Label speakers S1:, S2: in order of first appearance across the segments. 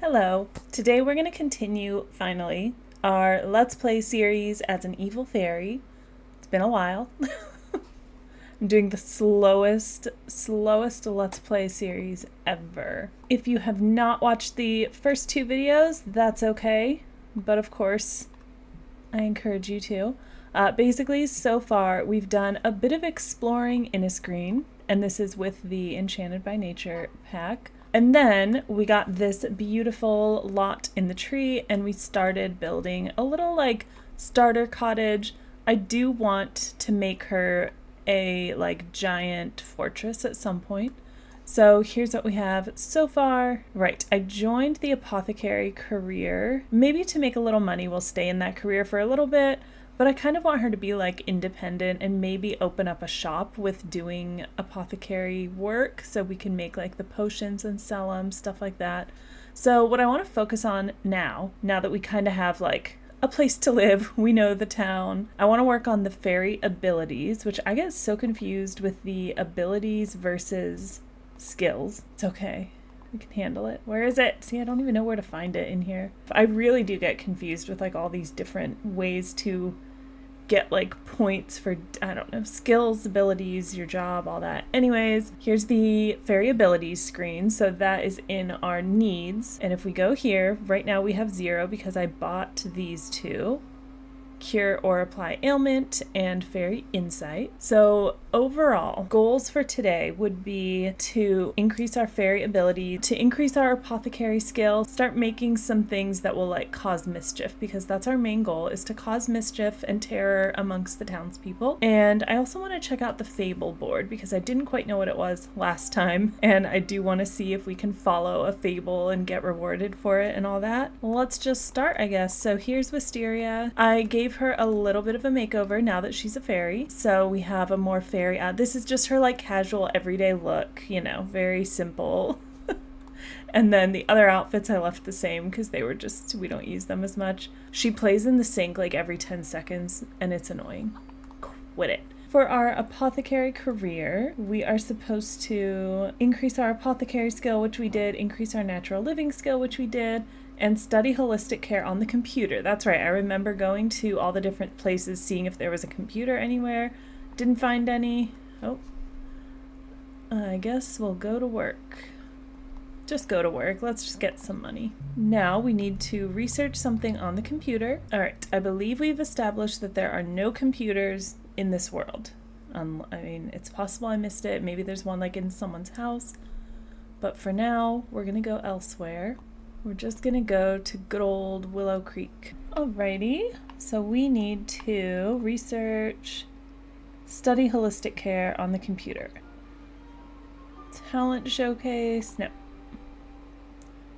S1: Hello. Today we're going to continue, finally, our Let's Play series as an evil fairy. It's been a while. I'm doing the slowest Let's Play series ever. If you have not watched the first two videos, that's okay. But of course, I encourage you to. Basically, so far, we've done a bit of exploring in a screen, and this is with the Enchanted by Nature pack. And then we got this beautiful lot in the tree and we started building a little like starter cottage. I do want to make her a like giant fortress at some point. So here's what we have so far. Right, I joined the apothecary career. Maybe to make a little money, we'll stay in that career for a little bit. But I kind of want her to be like independent and maybe open up a shop with doing apothecary work so we can make like the potions and sell them, stuff like that. So what I want to focus on now that we kind of have like a place to live, we know the town, I want to work on the fairy abilities, which I get so confused with the abilities versus skills. It's okay. We can handle it. Where is it? See, I don't even know where to find it in here. I really do get confused with like all these different ways to get like points for, I don't know, skills, abilities, your job, all that. Anyways, here's the fairy abilities screen. So that is in our needs. And if we go here, right now we have 0 because I bought these two. Cure or apply ailment and fairy insight. So overall goals for today would be to increase our fairy ability, to increase our apothecary skill, start making some things that will like cause mischief, because that's our main goal, is to cause mischief and terror amongst the townspeople. And I also want to check out the fable board because I didn't quite know what it was last time, and I do want to see if we can follow a fable and get rewarded for it and all that. Well, let's just start, I guess. So here's Wisteria. I gave her a little bit of a makeover now that she's a fairy. So we have a more fairy this is just her like casual everyday look, you know, very simple. And then the other outfits I left the same because they were just, we don't use them as much. She plays in the sink like every 10 seconds and it's annoying. Quit it. For our apothecary career, we are supposed to increase our apothecary skill, which we did, increase our natural living skill, which we did, and study holistic care on the computer. That's right, I remember going to all the different places, seeing if there was a computer anywhere. Didn't find any. Oh. I guess we'll go to work. Just go to work. Let's just get some money. Now we need to research something on the computer. Alright, I believe we've established that there are no computers in this world. I mean, it's possible I missed it. Maybe there's one like in someone's house. But for now, we're gonna go elsewhere. We're just gonna go to good old Willow Creek. Alrighty, so we need to research study holistic care on the computer. Talent showcase, no.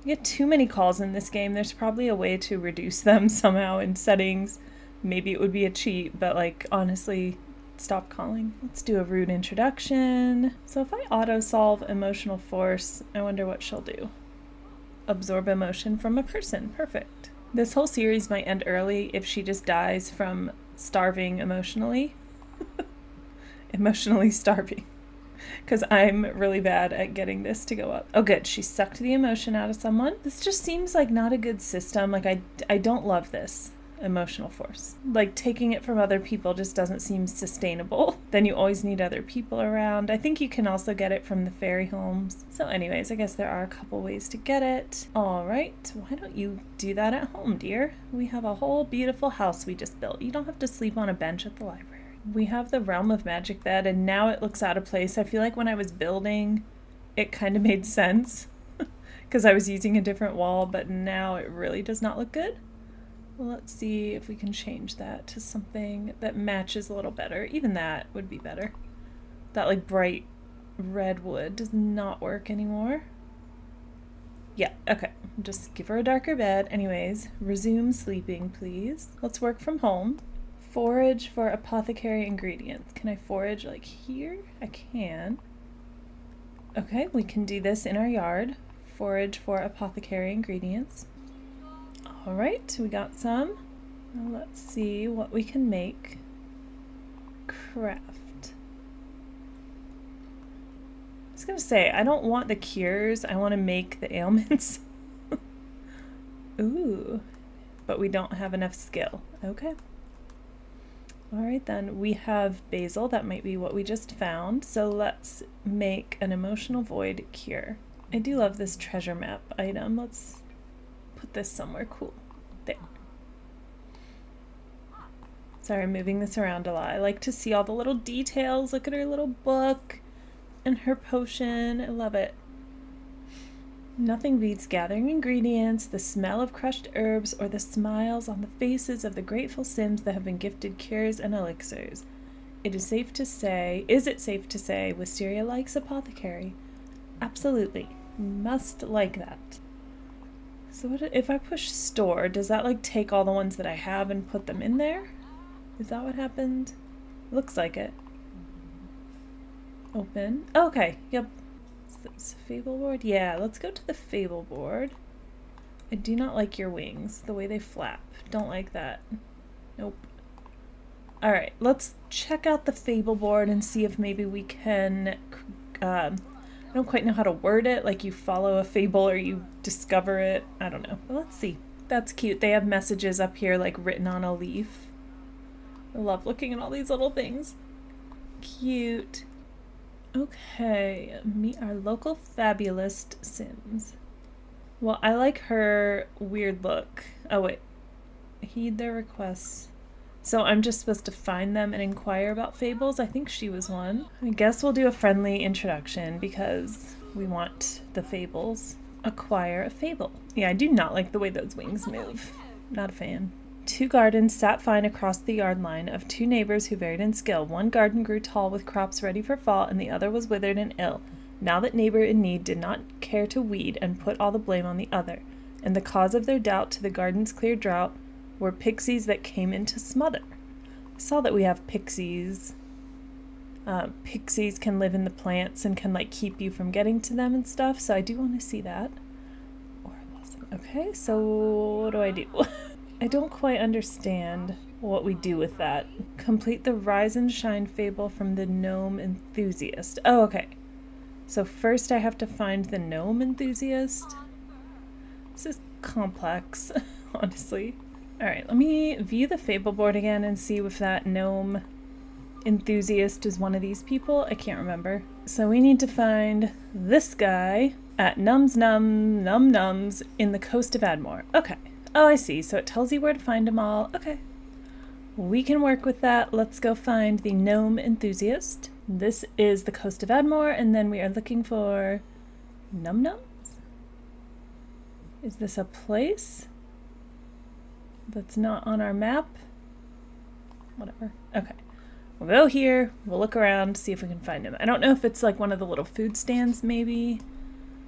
S1: You get too many calls in this game. There's probably a way to reduce them somehow in settings. Maybe it would be a cheat, but like honestly, stop calling. Let's do a rude introduction. So if I auto solve emotional force, I wonder what she'll do. Absorb emotion from a person, perfect. This whole series might end early if she just dies from starving emotionally. Emotionally starving, because I'm really bad at getting this to go up. Oh good, she sucked the emotion out of someone. This just seems like not a good system. Like I don't love this emotional force. Like taking it from other people just doesn't seem sustainable. Then you always need other people around. I think you can also get it from the fairy homes. So anyways, I guess there are a couple ways to get it. All right, why don't you do that at home, dear? We have a whole beautiful house we just built. You don't have to sleep on a bench at the library. We have the Realm of Magic bed, and now it looks out of place. I feel like when I was building, it kind of made sense because I was using a different wall, but now it really does not look good. Well, let's see if we can change that to something that matches a little better. Even that would be better. That like bright red wood does not work anymore. Yeah, okay. Just give her a darker bed. Anyways, resume sleeping, please. Let's work from home. Forage for apothecary ingredients. Can I forage like here? I can. Okay, we can do this in our yard. Forage for apothecary ingredients. All right, we got some. Now let's see what we can make. Craft. I was gonna say, I don't want the cures. I want to make the ailments. Ooh, but we don't have enough skill. Okay. All right, then we have basil. That might be what we just found. So let's make an emotional void cure. I do love this treasure map item. Let's put this somewhere cool. There. Sorry, I'm moving this around a lot. I like to see all the little details. Look at her little book and her potion. I love it. Nothing beats gathering ingredients, the smell of crushed herbs, or the smiles on the faces of the grateful Sims that have been gifted cures and elixirs. Is it safe to say, Wisteria likes apothecary? Absolutely. Must like that. So what if I push store, does that like take all the ones that I have and put them in there? Is that what happened? Looks like it. Open. Oh, okay, yep. Is this a fable board? Yeah, let's go to the fable board. I do not like your wings, the way they flap. Don't like that. Nope. Alright, let's check out the fable board and see if maybe we can... I don't quite know how to word it, like you follow a fable or you discover it. I don't know. But let's see. That's cute. They have messages up here like written on a leaf. I love looking at all these little things. Cute. Okay, meet our local fabulist Sims. Well, I like her weird look. Oh wait, heed their requests. So I'm just supposed to find them and inquire about fables? I think she was one. I guess we'll do a friendly introduction because we want the fables. Acquire a fable. Yeah, I do not like the way those wings move. Not a fan. 2 gardens sat fine across the yard line of 2 neighbors who varied in skill. One garden grew tall with crops ready for fall, and the other was withered and ill. Now that neighbor in need did not care to weed and put all the blame on the other, and the cause of their doubt to the garden's clear drought were pixies that came in to smother. I saw that we have pixies. Pixies can live in the plants and can like keep you from getting to them and stuff, so I do want to see that. Okay, so what do I do? I don't quite understand what we do with that. Complete the Rise and Shine fable from the gnome enthusiast. Oh, okay. So first I have to find the gnome enthusiast. This is complex, honestly. Alright, let me view the fable board again and see if that gnome enthusiast is one of these people. I can't remember. So we need to find this guy at Nums Num Num Nums in the coast of Admore. Okay. Oh, I see. So it tells you where to find them all. Okay. We can work with that. Let's go find the gnome enthusiast. This is the coast of Admore, and then we are looking for Num Nums? Is this a place that's not on our map? Whatever. Okay. We'll go here. We'll look around, see if we can find him. I don't know if it's like one of the little food stands, maybe,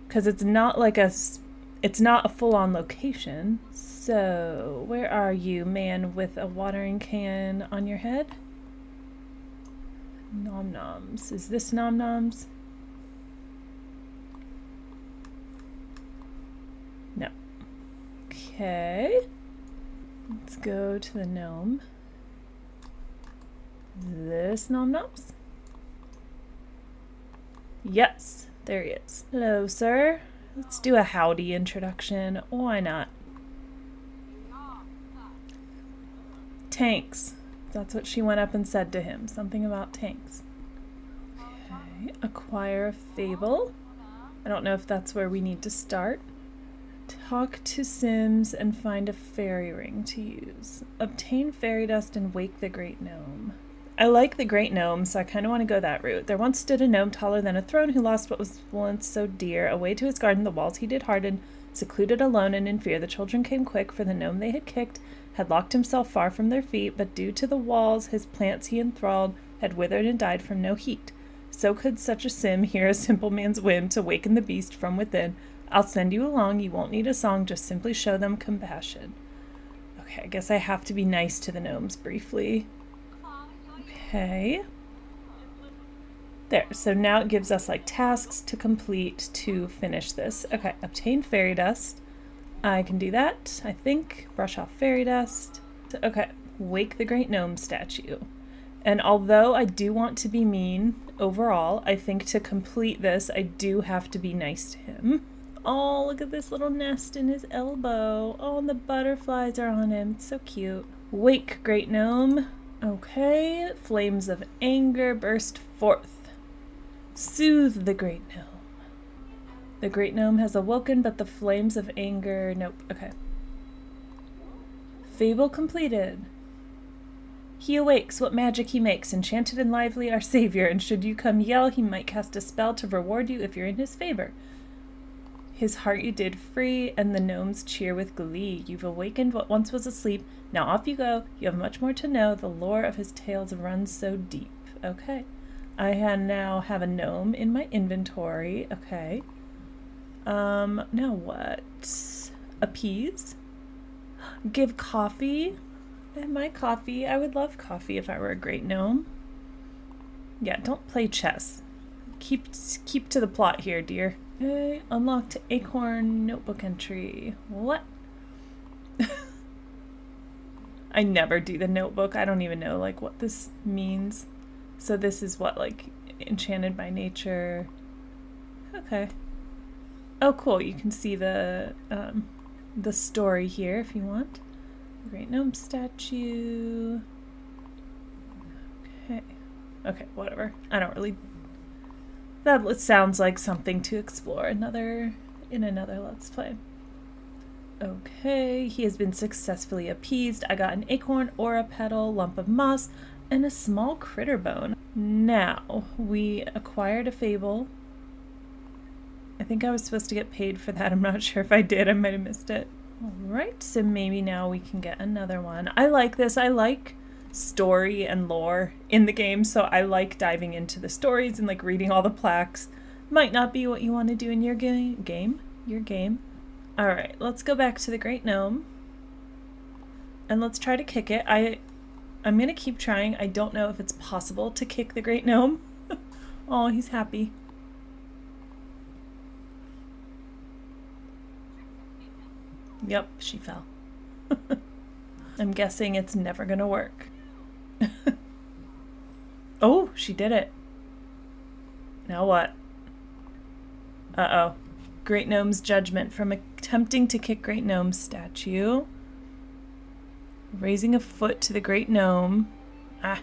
S1: because it's not like it's not a full-on location. So, where are you, man with a watering can on your head? Nom noms. Is this nom noms? No. Okay. Let's go to the gnome. This nom noms? Yes, there he is. Hello, sir. Let's do a howdy introduction. Why not? Tanks. That's what she went up and said to him. Something about tanks. Okay. Acquire a fable. I don't know if that's where we need to start. Talk to Sims and find a fairy ring to use. Obtain fairy dust and wake the great gnome. I like the great gnome, so I kind of want to go that route. There once stood a gnome taller than a throne who lost what was once so dear. Away to his garden the walls he did harden. Secluded alone and in fear, the children came quick, for the gnome they had kicked had locked himself far from their feet, but due to the walls his plants he enthralled had withered and died from no heat. So could such a sim hear a simple man's whim to waken the beast from within. I'll send you along, you won't need a song, just simply show them compassion. Okay, I guess I have to be nice to the gnomes briefly. Okay. There, so now it gives us like tasks to complete to finish this. Okay, obtain fairy dust. I can do that, I think. Brush off fairy dust. Okay, wake the great gnome statue. And although I do want to be mean overall, I think to complete this, I do have to be nice to him. Oh, look at this little nest in his elbow. Oh, and the butterflies are on him. It's so cute. Wake, great gnome. Okay, flames of anger burst forth. Soothe the great gnome. The great gnome has awoken, but the flames of anger... Nope, okay. Fable completed. He awakes, what magic he makes, enchanted and lively, our savior, and should you come yell, he might cast a spell to reward you if you're in his favor. His heart you did free, and the gnomes cheer with glee. You've awakened what once was asleep. Now off you go. You have much more to know. The lore of his tales runs so deep. Okay. I now have a gnome in my inventory. Okay. Now what? Appease? Give coffee? And my coffee. I would love coffee if I were a great gnome. Yeah, don't play chess. Keep to the plot here, dear. Okay, unlocked acorn notebook entry. What? I never do the notebook. I don't even know like what this means. So this is what, like, enchanted by nature. Okay. Oh, cool. You can see the story here if you want. Great gnome statue. Okay. Okay, whatever. I don't really... That sounds like something to explore in another Let's Play. Okay, he has been successfully appeased. I got an acorn, aura petal, lump of moss, and a small critter bone. Now, we acquired a fable. I think I was supposed to get paid for that. I'm not sure if I did. I might have missed it. Alright, so maybe now we can get another one. I like this. I like story and lore in the game, so I like diving into the stories and like reading all the plaques. Might not be what you want to do in your game. Alright, let's go back to the Great Gnome. And let's try to kick it. I'm going to keep trying. I don't know if it's possible to kick the Great Gnome. Oh, he's happy. Yep, she fell. I'm guessing it's never gonna work. Oh, she did it. Now what? Uh-oh. Great Gnome's judgment from attempting to kick Great Gnome's statue. Raising a foot to the Great Gnome. Ah.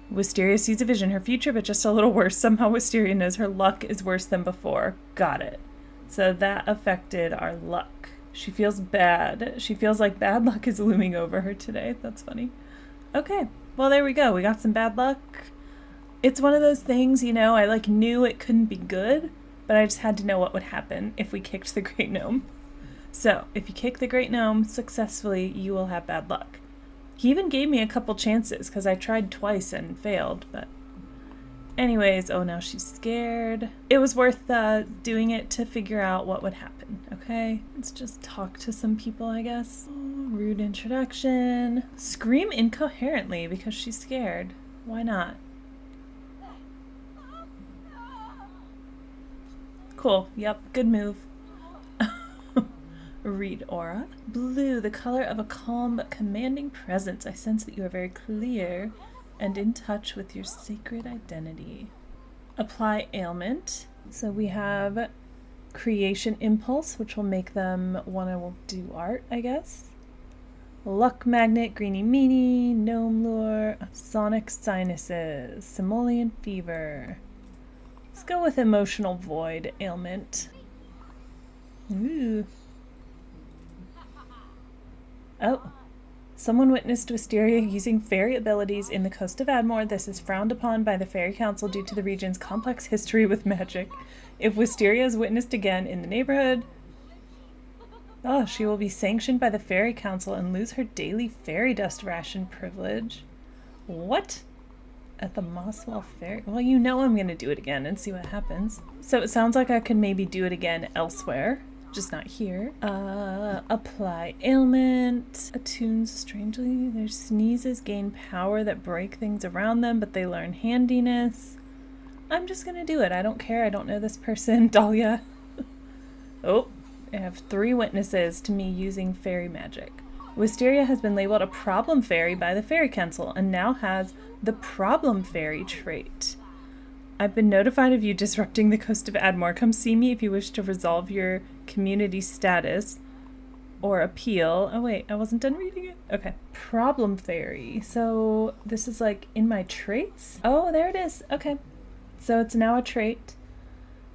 S1: Wisteria sees a vision, her future, but just a little worse. Somehow Wisteria knows her luck is worse than before. Got it. So that affected our luck. She feels bad. She feels like bad luck is looming over her today. That's funny. Okay. Well, there we go. We got some bad luck. It's one of those things, you know, I like knew it couldn't be good, but I just had to know what would happen if we kicked the Great Gnome. So, if you kick the Great Gnome successfully, you will have bad luck. He even gave me a couple chances because I tried twice and failed, but anyways, oh, now she's scared. It was worth doing it to figure out what would happen, okay? Let's just talk to some people, I guess. Oh, rude introduction. Scream incoherently because she's scared. Why not? Cool, yep, good move. Read aura. Blue, the color of a calm but commanding presence. I sense that you are very clear and in touch with your sacred identity. Apply ailment. So we have creation impulse, which will make them want to do art, I guess. Luck magnet, greeny meanie, gnome lure, sonic sinuses, simoleon fever. Let's go with emotional void ailment. Ooh. Oh. Someone witnessed Wisteria using fairy abilities in the coast of Admore. This is frowned upon by the Fairy Council due to the region's complex history with magic. If Wisteria is witnessed again in the neighborhood, she will be sanctioned by the Fairy Council and lose her daily fairy dust ration privilege. What? At the Mosswell Fair? Well, you know I'm going to do it again and see what happens. So it sounds like I can maybe do it again elsewhere. Just not here. Apply ailment. Attunes strangely. Their sneezes gain power that break things around them, but they learn handiness. I'm just gonna do it. I don't care. I don't know this person. Dahlia. Oh, I have 3 witnesses to me using fairy magic. Wisteria has been labeled a problem fairy by the Fairy Council and now has the problem fairy trait. I've been notified of you disrupting the coast of Admore. Come see me if you wish to resolve your community status or appeal. Oh wait, I wasn't done reading it. Okay. Problem fairy. So this is like in my traits? Oh, there it is. Okay. So it's now a trait.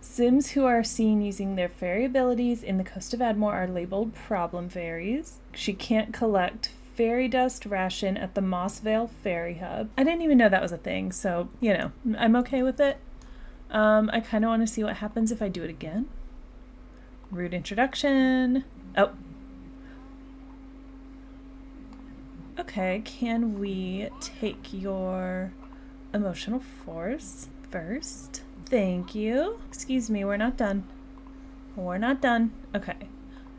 S1: Sims who are seen using their fairy abilities in the coast of Admore are labeled problem fairies. She can't collect fairy dust ration at the Mossvale Fairy Hub. I didn't even know that was a thing, so, you know, I'm okay with it. I kind of want to see what happens if I do it again. Rude introduction. Oh. Okay, can we take your emotional force first? Thank you. Excuse me, we're not done. We're not done. Okay.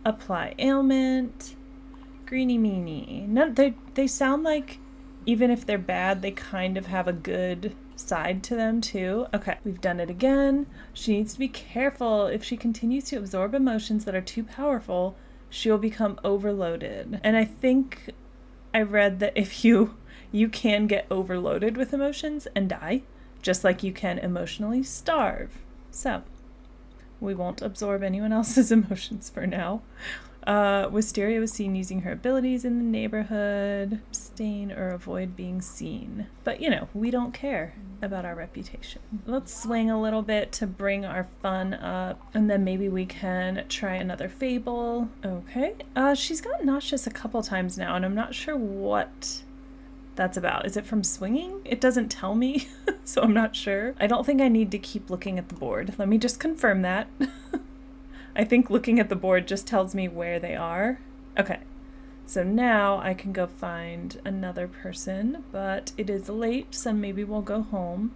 S1: Apply ailment. Greeny meeny. None, they sound like, even if they're bad, they kind of have a good side to them too. Okay, we've done it again. She needs to be careful. If she continues to absorb emotions that are too powerful, she'll become overloaded. And I think I read that if you can get overloaded with emotions and die, just like you can emotionally starve. So, we won't absorb anyone else's emotions for now. Wisteria was seen using her abilities in the neighborhood. Abstain or avoid being seen. But, you know, we don't care about our reputation. Let's swing a little bit to bring our fun up. And then maybe we can try another fable. Okay. She's got nauseous a couple times now, and I'm not sure what that's about. Is it from swinging? It doesn't tell me, so I'm not sure. I don't think I need to keep looking at the board. Let me just confirm that. I think looking at the board just tells me where they are. Okay, so now I can go find another person, but it is late, so maybe we'll go home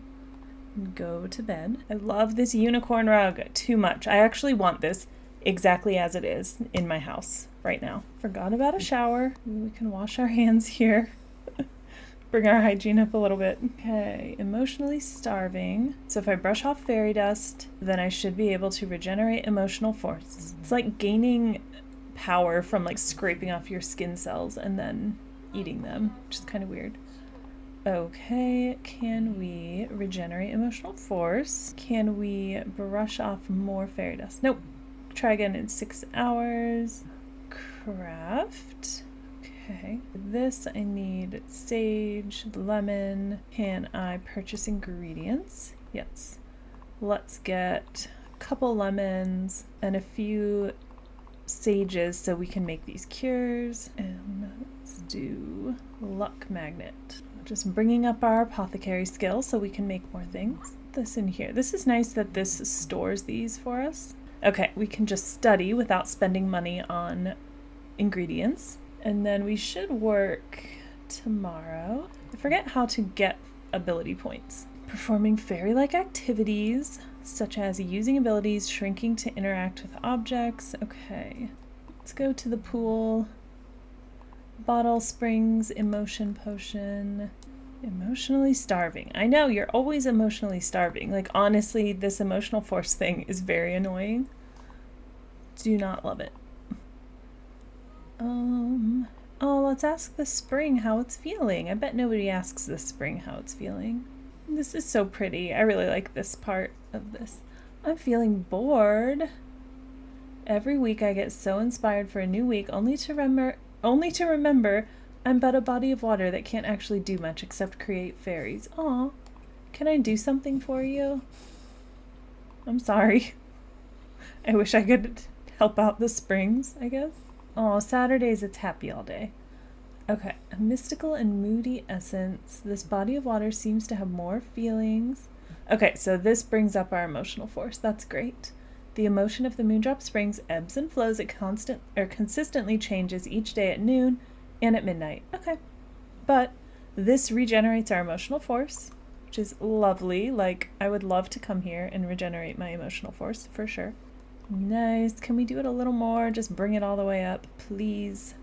S1: and go to bed. I love this unicorn rug too much. I actually want this exactly as it is in my house right now. Forgot about a shower. We can wash our hands here. Bring our hygiene up a little bit. Okay, emotionally starving. So if I brush off fairy dust, then I should be able to regenerate emotional force. It's like gaining power from like scraping off your skin cells and then eating them, which is kind of weird. Okay, can we regenerate emotional force? Can we brush off more fairy dust? Nope. Try again in 6 hours. Craft. Okay, for this I need sage, lemon. Can I purchase ingredients? Yes. Let's get a couple lemons and a few sages so we can make these cures. And let's do luck magnet. Just bringing up our apothecary skill so we can make more things. This in here. This is nice that this stores these for us. Okay, we can just study without spending money on ingredients. And then we should work tomorrow. I forget how to get ability points. Performing fairy-like activities, such as using abilities, shrinking to interact with objects. Okay, let's go to the pool. Bottle springs, emotion potion. Emotionally starving. I know, you're always emotionally starving. Like, honestly, this emotional force thing is very annoying. Do not love it. Oh, let's ask the spring how it's feeling. I bet nobody asks the spring how it's feeling. This is so pretty. I really like this part of this. I'm feeling bored. Every week I get so inspired for a new week, only to remember I'm but a body of water that can't actually do much except create fairies. Aw, can I do something for you? I'm sorry. I wish I could help out the springs, I guess. Oh, Saturdays it's happy all day. Okay, a mystical and moody essence. This body of water seems to have more feelings. Okay, so this brings up our emotional force. That's great. The emotion of the Moondrop Springs ebbs and flows. It consistently changes each day at noon and at midnight. Okay, but this regenerates our emotional force, which is lovely. Like, I would love to come here and regenerate my emotional force for sure. Nice. Can we do it a little more? Just bring it all the way up, please.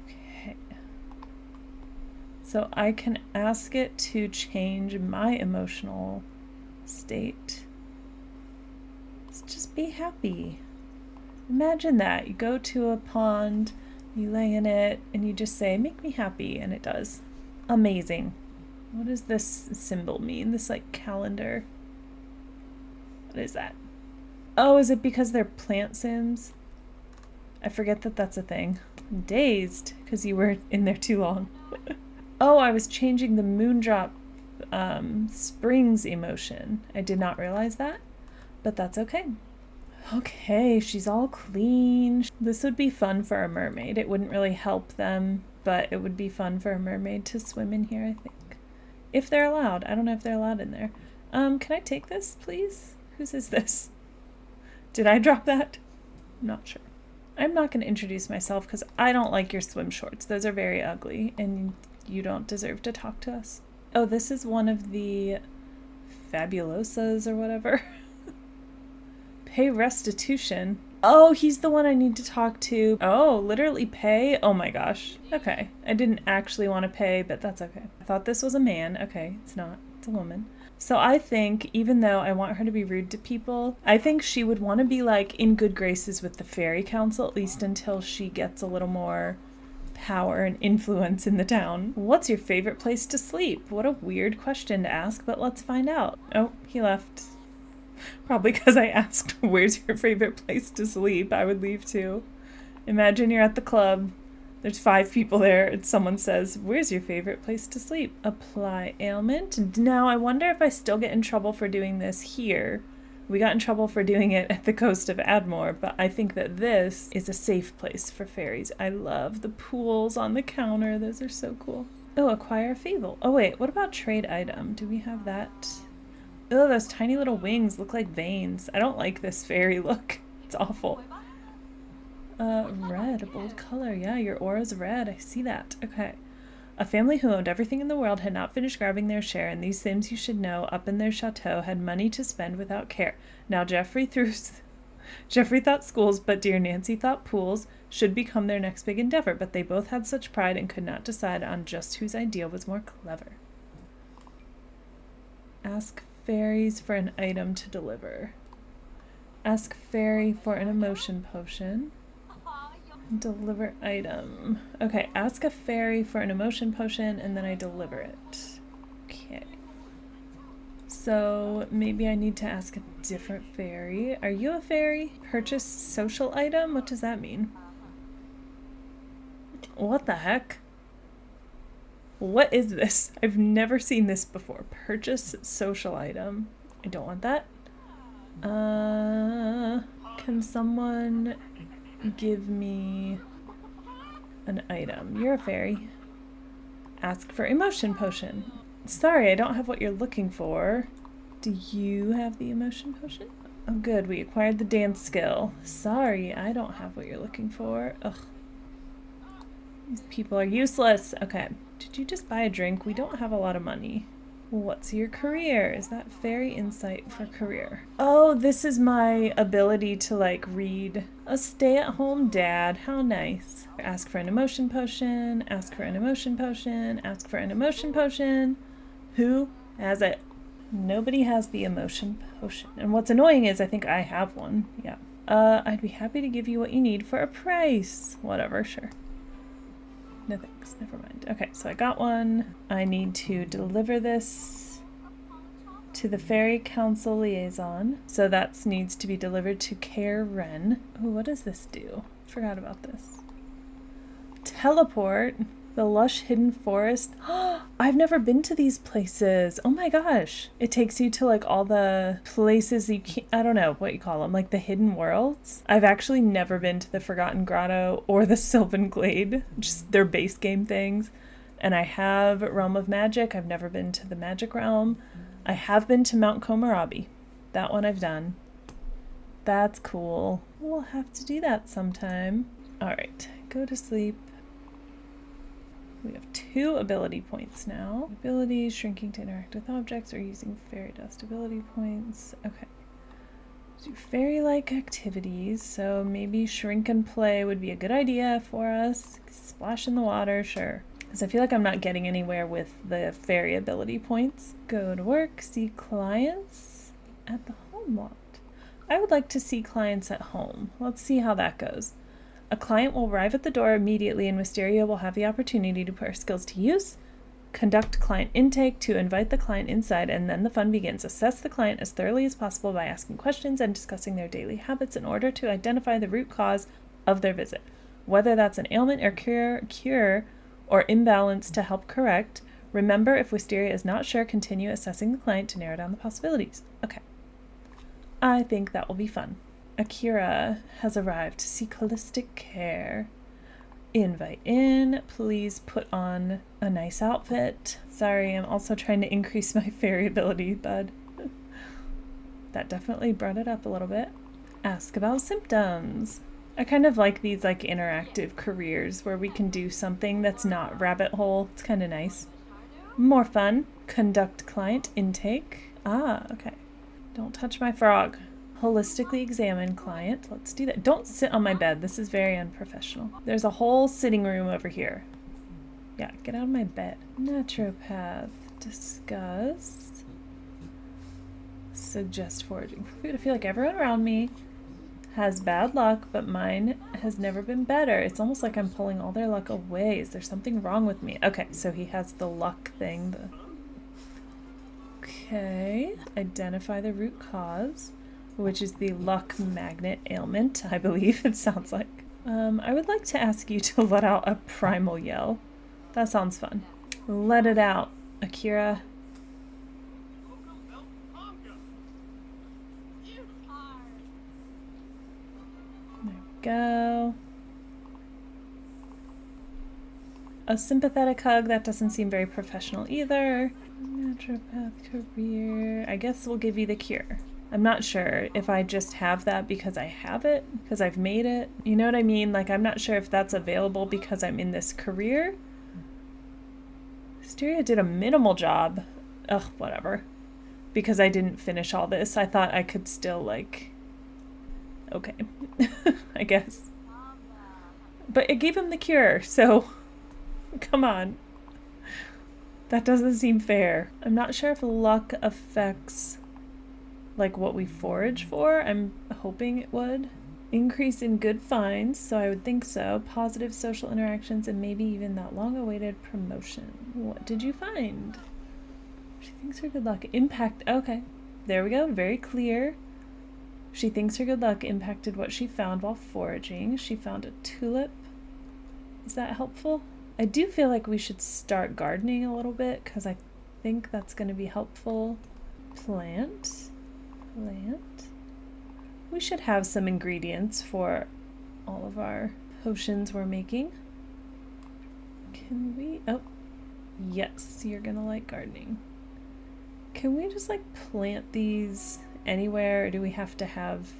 S1: Okay. So I can ask it to change my emotional state. Let's just be happy. Imagine that. You go to a pond, you lay in it, and you just say, make me happy, and it does. Amazing. What does this symbol mean? This like calendar. What is that? Oh, is it because they're plant sims? I forget that that's a thing. I'm dazed because you were in there too long. Oh, I was changing the Moondrop Springs emotion. I did not realize that, but that's okay. Okay, she's all clean. This would be fun for a mermaid. It wouldn't really help them, but it would be fun for a mermaid to swim in here, I think. If they're allowed. I don't know if they're allowed in there. Can I take this, please? Whose is this? Did I drop that? I'm not sure. I'm not going to introduce myself because I don't like your swim shorts. Those are very ugly, and you don't deserve to talk to us. Oh, this is one of the fabulosas or whatever. Pay restitution. Oh, he's the one I need to talk to. Oh, literally pay? Oh my gosh. Okay. I didn't actually want to pay, but that's okay. I thought this was a man. Okay, it's not. It's a woman. So I think, even though I want her to be rude to people, I think she would want to be like in good graces with the fairy council, at least until she gets a little more power and influence in the town. What's your favorite place to sleep? What a weird question to ask, but let's find out. Oh, he left. Probably because I asked, where's your favorite place to sleep? I would leave too. Imagine you're at the club. There's 5 people there, and someone says, where's your favorite place to sleep? Apply ailment. Now, I wonder if I still get in trouble for doing this here. We got in trouble for doing it at the coast of Admore, but I think that this is a safe place for fairies. I love the pools on the counter. Those are so cool. Oh, acquire a fable. Oh, wait, what about trade item? Do we have that? Oh, those tiny little wings look like veins. I don't like this fairy look. It's awful. Red, a bold color. Yeah, your aura's red. I see that. Okay. A family who owned everything in the world had not finished grabbing their share, and these Sims you should know up in their chateau had money to spend without care. Now Jeffrey thought schools, but dear Nancy thought pools should become their next big endeavor, but they both had such pride and could not decide on just whose idea was more clever. Ask fairies for an item to deliver. Ask fairy for an emotion potion. Deliver item. Okay, ask a fairy for an emotion potion and then I deliver it. Okay. So maybe I need to ask a different fairy. Are you a fairy? Purchase social item? What does that mean? What the heck? What is this? I've never seen this before. Purchase social item. I don't want that. Can someone give me an item? You're a fairy. Ask for emotion potion. Sorry, I don't have what you're looking for. Do you have the emotion potion? Oh good, we acquired the dance skill. Sorry, I don't have what you're looking for. Ugh. These people are useless. Okay. Did you just buy a drink? We don't have a lot of money. What's your career? Is that fairy insight for career? Oh, this is my ability to like read. A stay-at-home dad. How nice. Ask for an emotion potion. Ask for an emotion potion. Ask for an emotion potion. Who has it? Nobody has the emotion potion. And what's annoying is I think I have one. Yeah. I'd be happy to give you what you need for a price. Whatever, sure. No thanks, never mind. Okay, so I got one. I need to deliver this to the Fairy Council Liaison. So that needs to be delivered to Care Wren. Oh, what does this do? Forgot about this. Teleport. The lush hidden forest. I've never been to these places. Oh my gosh. It takes you to like all the places you can't, I don't know what you call them, like the hidden worlds. I've actually never been to the Forgotten Grotto or the Sylvan Glade, just their base game things. And I have Realm of Magic. I've never been to the Magic Realm. I have been to Mount Komorabi. That one I've done. That's cool. We'll have to do that sometime. All right, go to sleep. We have 2 ability points now. Abilities, shrinking to interact with objects, or using fairy dust ability points. Okay. Do fairy-like activities, so maybe shrink and play would be a good idea for us. Splash in the water, sure. Because I feel like I'm not getting anywhere with the fairy ability points. Go to work, see clients at the home lot. I would like to see clients at home. Let's see how that goes. A client will arrive at the door immediately and Wisteria will have the opportunity to put her skills to use. Conduct client intake to invite the client inside, and then the fun begins. Assess the client as thoroughly as possible by asking questions and discussing their daily habits in order to identify the root cause of their visit. Whether that's an ailment or cure or imbalance to help correct. Remember, if Wisteria is not sure, continue assessing the client to narrow down the possibilities. Okay. I think that will be fun. Akira has arrived to seek holistic care. Invite in. Please put on a nice outfit. Sorry, I'm also trying to increase my fairy ability, bud. That definitely brought it up a little bit. Ask about symptoms. I kind of like these like interactive careers where we can do something that's not rabbit hole. It's kind of nice. More fun. Conduct client intake. Ah, okay. Don't touch my frog. Holistically examine client. Let's do that. Don't sit on my bed. This is very unprofessional. There's a whole sitting room over here. Yeah, get out of my bed. Naturopath. Discuss. Suggest foraging food. I feel like everyone around me has bad luck, but mine has never been better. It's almost like I'm pulling all their luck away. Is there something wrong with me? Okay, so he has the luck thing. Okay. Identify the root cause, which is the luck magnet ailment, I believe it sounds like. I would like to ask you to let out a primal yell. That sounds fun. Let it out, Akira. There we go. A sympathetic hug, that doesn't seem very professional either. Naturopath career. I guess we'll give you the cure. I'm not sure if I just have that because I have it, because I've made it. You know what I mean? Like, I'm not sure if that's available because I'm in this career. Wisteria did a minimal job. Ugh, whatever. Because I didn't finish all this, I thought I could still, like... Okay. I guess. But it gave him the cure, so... Come on. That doesn't seem fair. I'm not sure if luck affects... like what we forage for. I'm hoping it would. Increase in good finds, so I would think so. Positive social interactions and maybe even that long-awaited promotion. What did you find? She thinks her good luck impact... Okay, there we go. Very clear. She thinks her good luck impacted what she found while foraging. She found a tulip. Is that helpful? I do feel like we should start gardening a little bit because I think that's going to be helpful. Plant. We should have some ingredients for all of our potions we're making. Can we... Oh, yes, you're gonna like gardening. Can we just like plant these anywhere, or do we have to have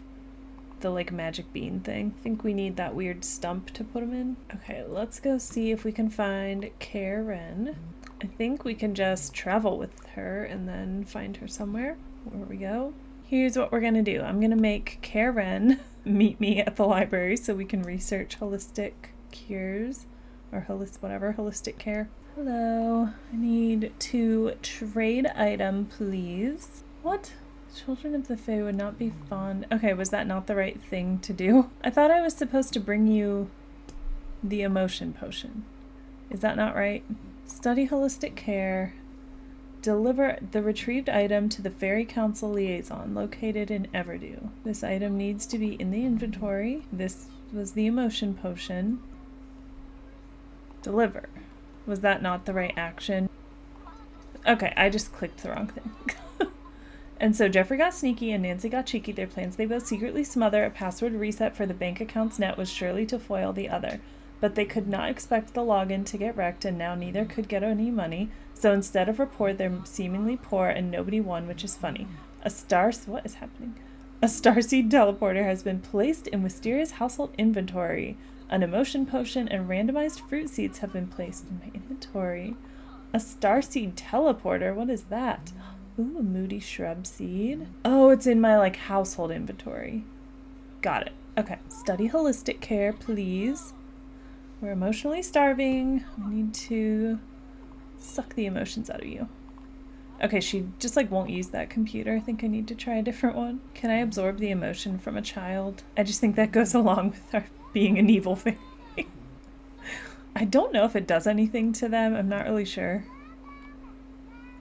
S1: the like magic bean thing? I think we need that weird stump to put them in. Okay, let's go see if we can find Karen. I think we can just travel with her and then find her somewhere. Where we go. Here's what we're gonna do. I'm gonna make Karen meet me at the library so we can research holistic cures or holistic care. Hello, I need to trade item, please. What? Children of the Fae would not be fond. Okay, was that not the right thing to do? I thought I was supposed to bring you the emotion potion. Is that not right? Study holistic care. Deliver the retrieved item to the Fairy Council Liaison located in Everdew. This item needs to be in the inventory. This was the emotion potion. Deliver. Was that not the right action? Okay, I just clicked the wrong thing. And so Jeffrey got sneaky and Nancy got cheeky. Their plans they both secretly smother. A password reset for the bank account's net was surely to foil the other. But they could not expect the login to get wrecked, and now neither could get any money. So instead of report, they're seemingly poor, and nobody won, which is funny. What is happening? A starseed teleporter has been placed in Wisteria's household inventory. An emotion potion and randomized fruit seeds have been placed in my inventory. A starseed teleporter? What is that? Ooh, a moody shrub seed. Oh, it's in my, like, household inventory. Got it. Okay. Study holistic care, please. We're emotionally starving. We need to suck the emotions out of you. Okay, she just like won't use that computer. I think I need to try a different one. Can I absorb the emotion from a child? I just think that goes along with our being an evil fairy. I don't know if it does anything to them. I'm not really sure.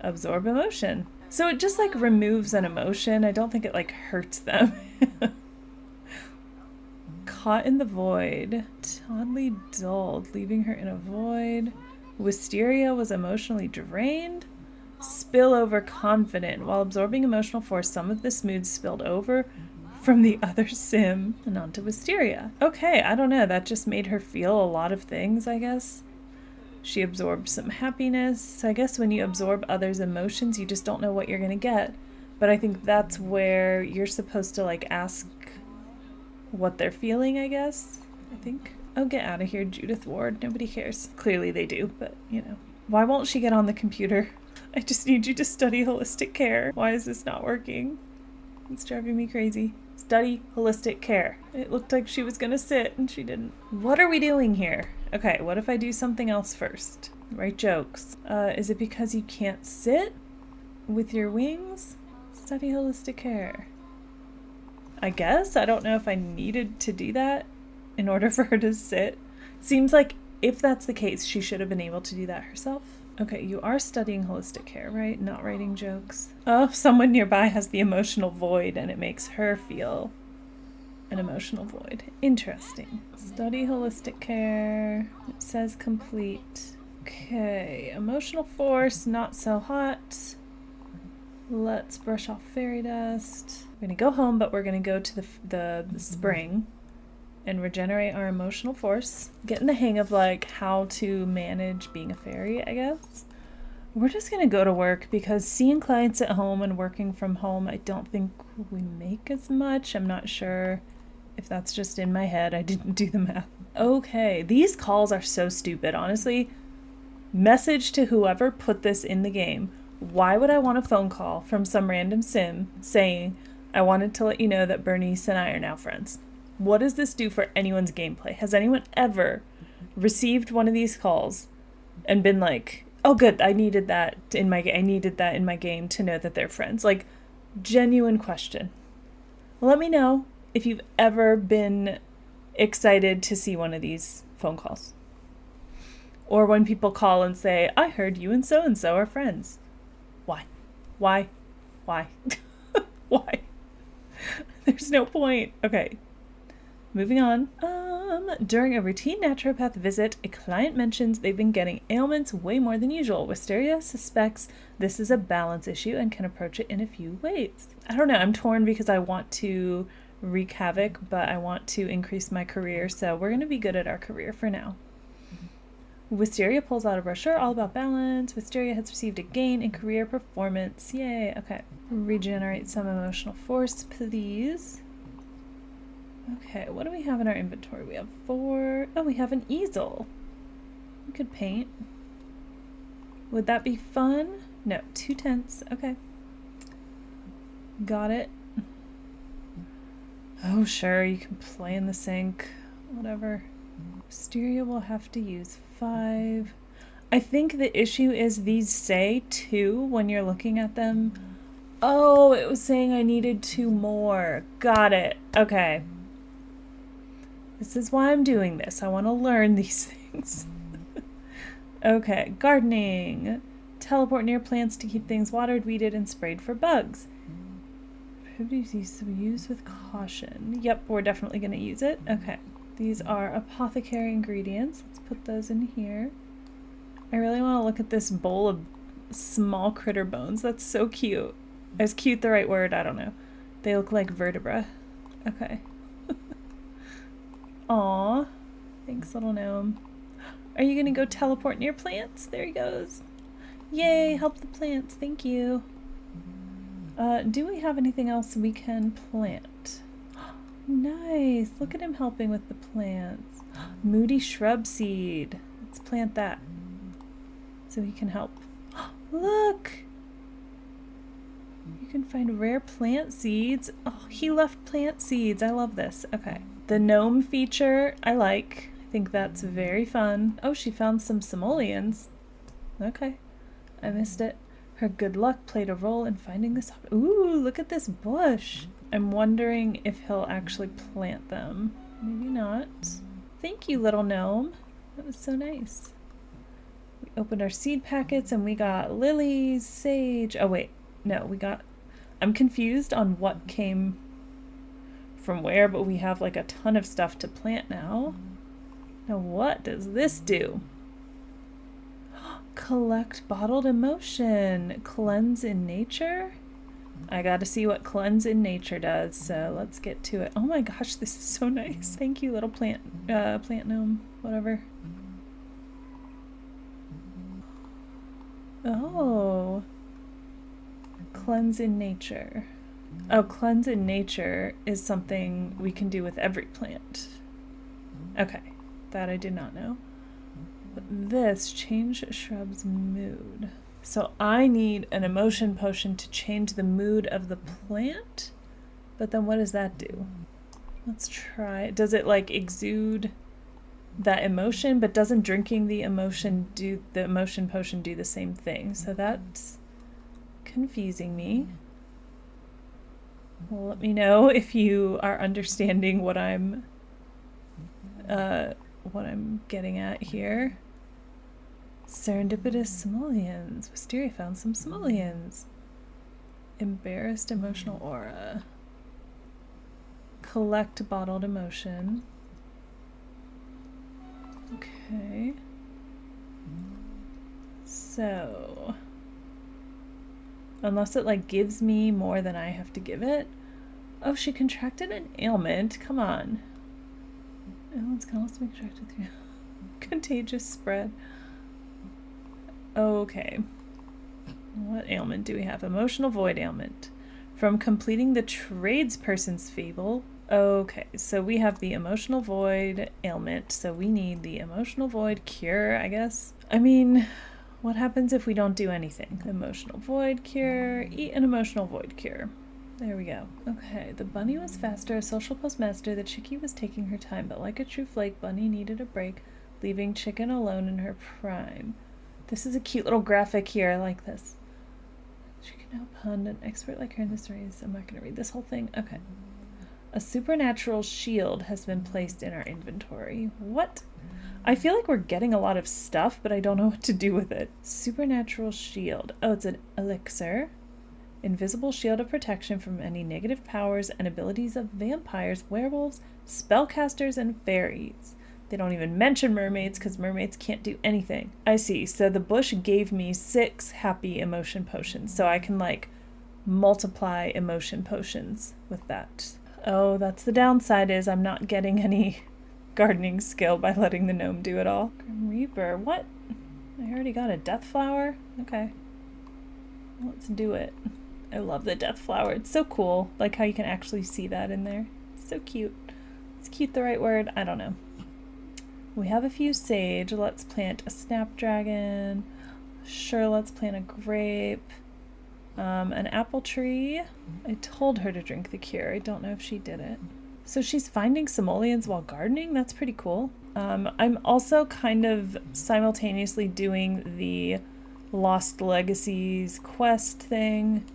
S1: Absorb emotion. So it just like removes an emotion. I don't think it like hurts them. Caught in the void. Oddly dulled, leaving her in a void. Wisteria was emotionally drained. Spill over confident. While absorbing emotional force, some of this mood spilled over from the other sim and onto Wisteria. Okay, I don't know. That just made her feel a lot of things, I guess. She absorbed some happiness. So I guess when you absorb others' emotions, you just don't know what you're going to get. But I think that's where you're supposed to like ask what they're feeling, I guess. I think. Oh, get out of here, Judith Ward. Nobody cares. Clearly they do, but you know. Why won't she get on the computer? I just need you to study holistic care. Why is this not working? It's driving me crazy. Study holistic care. It looked like she was gonna sit and she didn't. What are we doing here? Okay, what if I do something else first? Write jokes. Is it because you can't sit with your wings? Study holistic care. I guess. I don't know if I needed to do that in order for her to sit. Seems like if that's the case, she should have been able to do that herself. Okay, you are studying holistic care, right? Not writing jokes. Oh, someone nearby has the emotional void and it makes her feel an emotional void. Interesting. Study holistic care. It says complete. Okay, emotional force, not so hot. Let's brush off fairy dust. We're gonna go home, but we're gonna go to the spring and regenerate our emotional force. Getting the hang of like how to manage being a fairy, I guess. We're just gonna go to work because seeing clients at home and working from home, I don't think we make as much. I'm not sure if that's just in my head. I didn't do the math. Okay, these calls are so stupid, honestly. Message to whoever put this in the game. Why would I want a phone call from some random sim saying, I wanted to let you know that Bernice and I are now friends? What does this do for anyone's gameplay? Has anyone ever received one of these calls and been like, oh good, I needed that in my game to know that they're friends? Like, genuine question. Let me know if you've ever been excited to see one of these phone calls. Or when people call and say, I heard you and so are friends. Why? Why? Why? Why? There's no point. Okay. Moving on. During a routine naturopath visit, a client mentions they've been getting ailments way more than usual. Wisteria suspects this is a balance issue and can approach it in a few ways. I don't know. I'm torn because I want to wreak havoc, but I want to increase my career, so we're going to be good at our career for now. Wisteria pulls out a brochure all about balance. Wisteria has received a gain in career performance. Yay. Okay. Regenerate some emotional force, please. Okay, what do we have in our inventory? We have 4. Oh, we have an easel. We could paint. Would that be fun? No, 2 tents. Okay. Got it. Oh, sure, you can play in the sink. Whatever. Wisteria will have to use 5. I think the issue is these say 2 when you're looking at them. Oh, it was saying I needed 2 more. Got it. Okay. This is why I'm doing this. I want to learn these things. Okay, gardening. Teleport near plants to keep things watered, weeded, and sprayed for bugs. Use with caution. Yep, we're definitely going to use it. Okay. These are apothecary ingredients. Let's put those in here. I really want to look at this bowl of small critter bones. That's so cute. Is cute the right word? I don't know. They look like vertebra. Okay. Aw. Thanks, little gnome. Are you gonna go teleport near plants? There he goes. Yay, help the plants. Thank you. Do we have anything else we can plant? Nice. Look at him helping with the plants. Moody shrub seed. Let's plant that so he can help. Look! You can find rare plant seeds. Oh, he left plant seeds. I love this. Okay. The gnome feature, I like. I think that's very fun. Oh, she found some simoleons. Okay. I missed it. Her good luck played a role in finding this. Ooh, look at this bush. I'm wondering if he'll actually plant them. Maybe not. Thank you, little gnome. That was so nice. We opened our seed packets and we got lilies, sage. Oh wait, no, we got, I'm confused on what came from where, but we have like a ton of stuff to plant now. Now what does this do? Collect bottled emotion. Cleanse in nature? I gotta see what cleanse in nature does, so let's get to it. Oh my gosh, this is so nice. Thank you, little plant gnome, whatever. Oh. Cleanse in nature. Oh, cleanse in nature is something we can do with every plant. Okay, that I did not know. But this, change shrub's mood. So I need an emotion potion to change the mood of the plant? But then what does that do? Let's try. Does it like exude that emotion? But doesn't drinking the emotion potion do the same thing? So that's confusing me. Well, let me know if you are understanding what I'm getting at here. Serendipitous simoleons. Wisteria found some simoleons. Embarrassed emotional aura. Collect bottled emotion. Okay. So, unless it like gives me more than I have to give it. Oh, she contracted an ailment. Come on. Ailments can also be contracted through contagious spread. Okay. What ailment do we have? Emotional void ailment. From completing the tradesperson's fable. Okay, so we have the emotional void ailment, so we need the emotional void cure, I guess. I mean, what happens if we don't do anything? Emotional void cure, eat an emotional void cure. There we go. Okay, the bunny was faster, a social postmaster. The chickie was taking her time, but like a true flake, Bunny needed a break, leaving Chicken alone in her prime. This is a cute little graphic here. I like this. She can now pun an expert like her in this race. I'm not going to read this whole thing. Okay. A supernatural shield has been placed in our inventory. What? I feel like we're getting a lot of stuff, but I don't know what to do with it. Supernatural shield. Oh, it's an elixir. Invisible shield of protection from any negative powers and abilities of vampires, werewolves, spellcasters, and fairies. They don't even mention mermaids because mermaids can't do anything. I see. So the bush gave me 6 happy emotion potions. So I can like multiply emotion potions with that. Oh, that's the downside is I'm not getting any gardening skill by letting the gnome do it all. Grim Reaper. What? I already got a death flower? Okay. Let's do it. I love the death flower. It's so cool. Like how you can actually see that in there. So cute. Is cute the right word? I don't know. We have a few sage. Let's plant a snapdragon. Sure, let's plant a grape. An apple tree. I told her to drink the cure. I don't know if she did it. So she's finding simoleons while gardening? That's pretty cool. I'm also kind of simultaneously doing the Lost Legacies quest thing.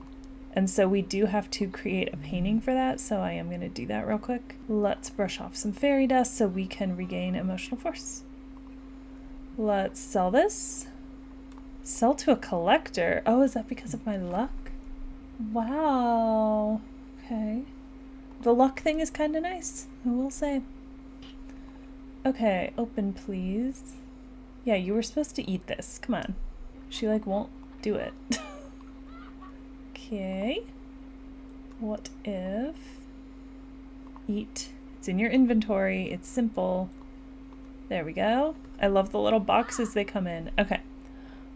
S1: And so we do have to create a painting for that, so I am going to do that real quick. Let's brush off some fairy dust so we can regain emotional force. Let's sell this. Sell to a collector. Oh, is that because of my luck? Wow. Okay. The luck thing is kind of nice, I will say. Okay, open please. Yeah, you were supposed to eat this. Come on. She like won't do it. Okay. What if eat? It's in your inventory. It's simple. There we go. I love the little boxes they come in. Okay.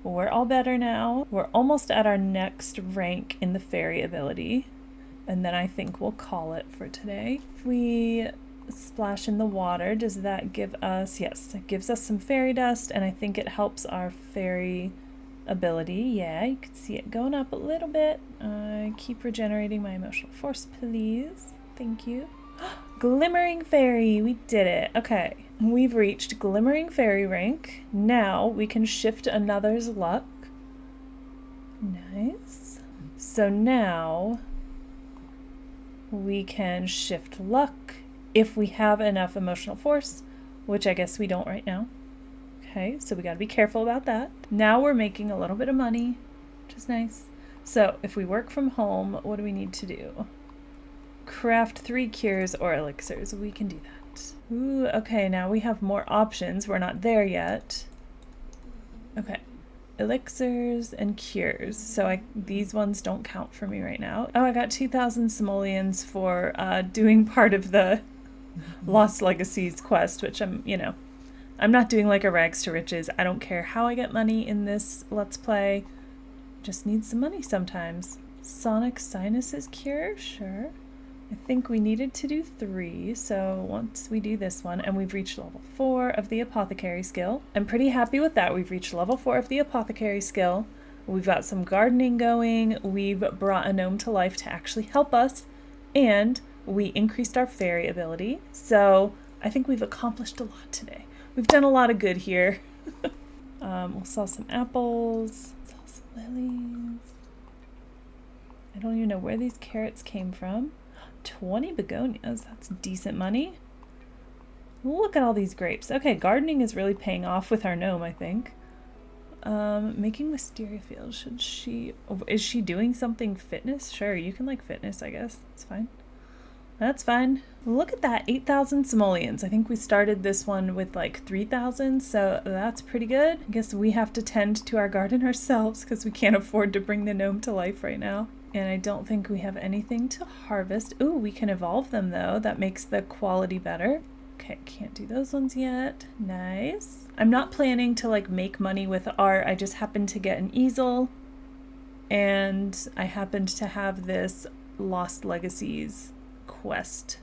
S1: Well, we're all better now. We're almost at our next rank in the fairy ability. And then I think we'll call it for today. If we splash in the water, does that give us, yes, it gives us some fairy dust, and I think it helps our fairy ability. Yeah, you can see it going up a little bit. Keep regenerating my emotional force, please. Thank you. Glimmering Fairy, we did it. Okay, we've reached Glimmering Fairy rank. Now we can shift another's luck. Nice. So now we can shift luck if we have enough emotional force, which I guess we don't right now. Okay, so we got to be careful about that. Now we're making a little bit of money, which is nice. So if we work from home, what do we need to do? Craft 3 cures or elixirs. We can do that. Ooh, okay, now we have more options. We're not there yet. Okay. Elixirs and cures. So these ones don't count for me right now. Oh, I got 2,000 simoleons for doing part of the Lost Legacies quest, which I'm not doing like a rags to riches. I don't care how I get money in this Let's Play. Just need some money sometimes. Sonic Sinuses cure? Sure. I think we needed to do 3, so once we do this one, and we've reached level 4 of the apothecary skill. I'm pretty happy with that. We've reached level 4 of the apothecary skill. We've got some gardening going. We've brought a gnome to life to actually help us, and we increased our fairy ability. So I think we've accomplished a lot today. We've done a lot of good here. We'll sell some apples, sell some lilies. I don't even know where these carrots came from. 20 begonias, that's decent money. Look at all these grapes. Okay, gardening is really paying off with our gnome, I think. Making wisteria fields. Is she doing something fitness? Sure, you can like fitness, I guess. It's fine. That's fine. Look at that, 8,000 simoleons. I think we started this one with like 3,000, so that's pretty good. I guess we have to tend to our garden ourselves because we can't afford to bring the gnome to life right now. And I don't think we have anything to harvest. Ooh, we can evolve them though. That makes the quality better. Okay, can't do those ones yet. Nice. I'm not planning to like make money with art. I just happened to get an easel and I happened to have this Lost Legacies quest.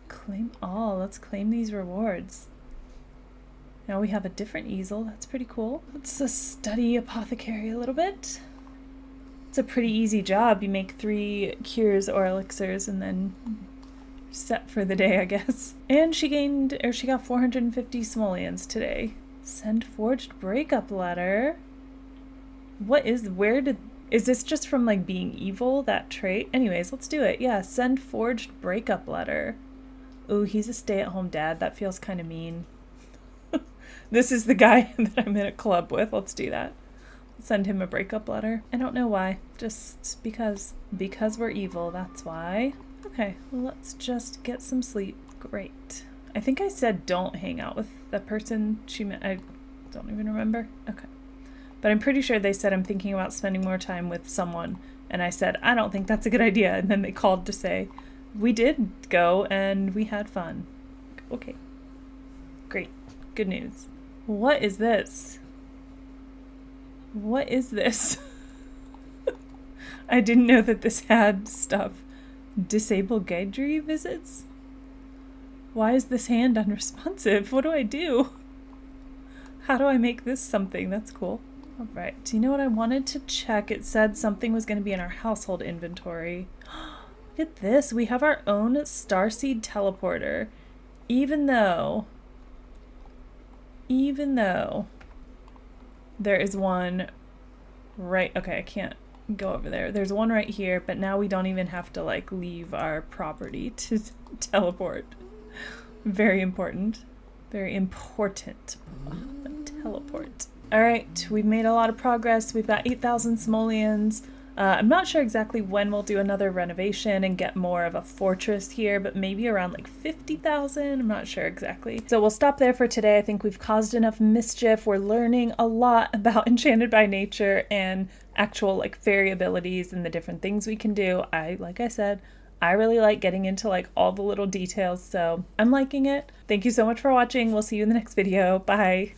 S1: Claim all. Let's claim these rewards. Now we have a different easel. That's pretty cool. Let's study apothecary a little bit. It's a pretty easy job. You make 3 cures or elixirs and then set for the day, I guess. And she got 450 simoleons today. Send forged breakup letter. Is this just from like being evil, that trait? Anyways, let's do it. Yeah, send forged breakup letter. Ooh, he's a stay-at-home dad. That feels kind of mean. This is the guy that I'm in a club with. Let's do that. Send him a breakup letter. I don't know why. Just because. Because we're evil, that's why. Okay, let's just get some sleep. Great. I think I said don't hang out with the person she met. I don't even remember. Okay. But I'm pretty sure they said I'm thinking about spending more time with someone. And I said, I don't think that's a good idea. And then they called to say, we did go and we had fun. Okay. Great. Good news. What is this? What is this? I didn't know that this had stuff. Disable Gaidri visits? Why is this hand unresponsive? What do I do? How do I make this something? That's cool. All right. Do you know what I wanted to check? It said something was going to be in our household inventory. Look at this. We have our own starseed teleporter. Even though there is one right, okay, I can't go over there. There's one right here, but now we don't even have to like leave our property to teleport. Very important. Very important. Teleport. All right, we've made a lot of progress. We've got 8,000 simoleons. I'm not sure exactly when we'll do another renovation and get more of a fortress here, but maybe around like 50,000. I'm not sure exactly. So we'll stop there for today. I think we've caused enough mischief. We're learning a lot about Enchanted by Nature and actual like fairy abilities and the different things we can do. Like I said, I really like getting into like all the little details, so I'm liking it. Thank you so much for watching. We'll see you in the next video. Bye.